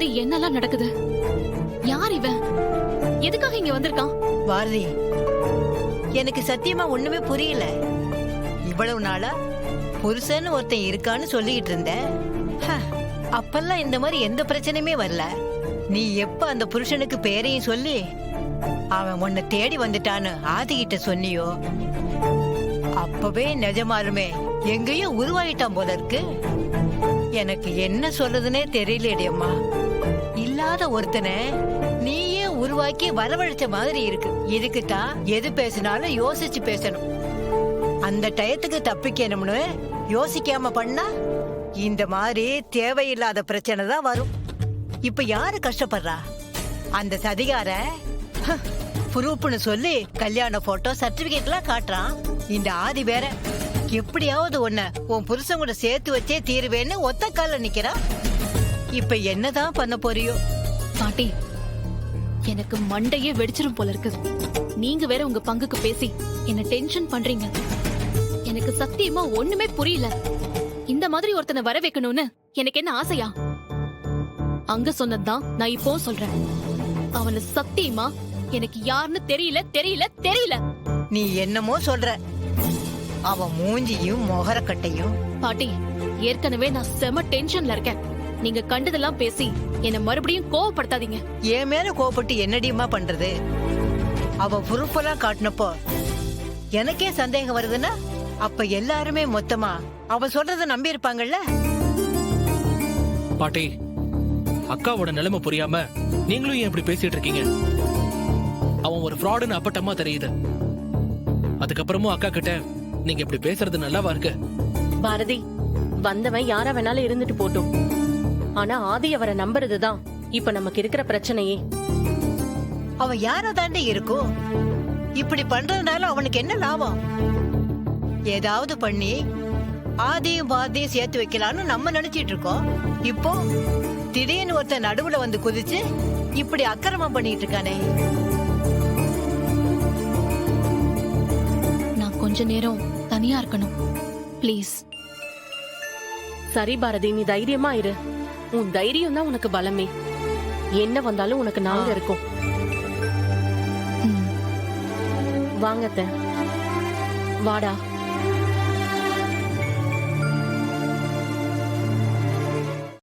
சுத்தி என்னெல்லாம் நடக்குது? யார் இவன்? எதுக்காக இங்க வந்திருக்கான்? பாரதி, எனக்கு சத்தியமா ஒண்ணுமே புரியல. இவ்வளவு நாளா புருஷன்னு ஒருத்தன் இருக்கான்னு சொல்லிட்டு இருந்த. அப்பெல்லாம் இந்த மாதிரி எந்த பிரச்சனையுமே வரல. நீ எப்ப அந்த புருஷனுக்கு பேரையும் சொல்லி அவன் உன்னை தேடி வந்துட்டான்னு ஆதிகிட்ட சொன்னியோ, அப்பவே நிஜமாலுமே எங்கேயோ உருவாயிட்டான் போல இருக்கு. எனக்கு என்ன சொல்றதுன்னே தெரியலடியம்மா. இல்லாத ஒருத்தனை நீயே உருவாக்கி வரவழைச்ச மாதிரி இருக்கு. இதுக்குத்தான் எது பேசினாலும் யோசிச்சு பேசணும். அந்த டயத்துக்கு தப்பிக்கணும்னு யோசிக்காம பண்ணா இந்த மாதிரி தேவையில்லாத பிரச்சனை தான் வரும். இப்ப யாரு கஷ்டப்படுறா? அந்த சதிகார புரூப்னு சொல்லி கல்யாண போட்டோ சர்டிபிகேட் எல்லாம் காட்டுறான். இந்த ஆதி வேற எப்படியாவது ஒன்ன உன் புருஷன் கூட சேர்த்து வச்சே தீருவேன்னு ஒத்த கால நிக்கிறா. இப்ப என்னதான் பண்ண போறியோ? பாட்டி, எனக்கு மண்டையே வெடிச்சிரும் போல இருக்கு. நீங்க வேற உங்க பங்குக்கு பேசி என்ன டென்ஷன் பண்றீங்க. எனக்கு சத்தியமா ஒண்ணுமே புரியல. இந்த மாதிரி ஒருத்தனை வர வைக்கணும்னு எனக்கு என்ன ஆசையா? அங்க சொன்னதுதான் நான் இப்போ சொல்றேன். அவனை சத்தியமா எனக்கு யாருன்னு தெரியல தெரியல தெரியல. நீ என்னமோ சொல்ற. அவன் மூஞ்சியும் மொகரக்கட்டையும். பாட்டி, ஏற்கனவே நான் செம டென்ஷன்ல இருக்கேன். நீங்க கண்டதெல்லாம் பேசி என்ன மறுபடியும் கோவப்படுத்தாதீங்க. என் மேல கோவப்பட்டு என்னடியமா பண்றது? அவ புருப்பெல்லாம் காட்டினப்போ எனக்கே சந்தேகம் வருதுன்னா அப்ப எல்லாருமே மொத்தமா அவ சொல்றத நம்பி இருப்பாங்கல்ல. பாட்டி, அக்காவோட நிலைமை புரியாம நீங்களும் ஏன் இப்படி பேசிட்டு இருக்கீங்க? அவன் ஒரு ஃப்ராடுன்னு அப்பட்டமா தெரியுது. அதுக்கப்புறமும் அக்கா கிட்ட நீங்க இப்படி பேசுறது நல்லாவா இருக்கு? பாரதி, வந்தவன் யாரா வேணாலும் இருந்துட்டு போட்டும். ஆனா ஆதி அவரை நம்புறதுதான் இப்ப நமக்கு இருக்கிற பிரச்சனையே. அவ யாரா தாண்டி இருக்கும்? இப்படி பண்றதுனால அவனுக்கு என்ன லாபம்? ஏதாவது பண்ணி ஆதியும் பாதியும் சேர்த்து வைக்கலாம்னு நம்ம நினைச்சிட்டு இருக்கோம். இப்போ திடீர்னு ஒருத்தன் நடுவுல வந்து குதிச்சு இப்படி அக்கிரமம் பண்ணிட்டு இருக்கானே. நான் கொஞ்ச நேரம் தனியா இருக்கணும், ப்ளீஸ். சரி பாரதி, நீ தைரியமா இரு. உன் தைரியம் தான் உனக்கு பலமே. என்ன வந்தாலும் உனக்கு நாங்க இருக்கோம். வாங்கத்த, வாடா.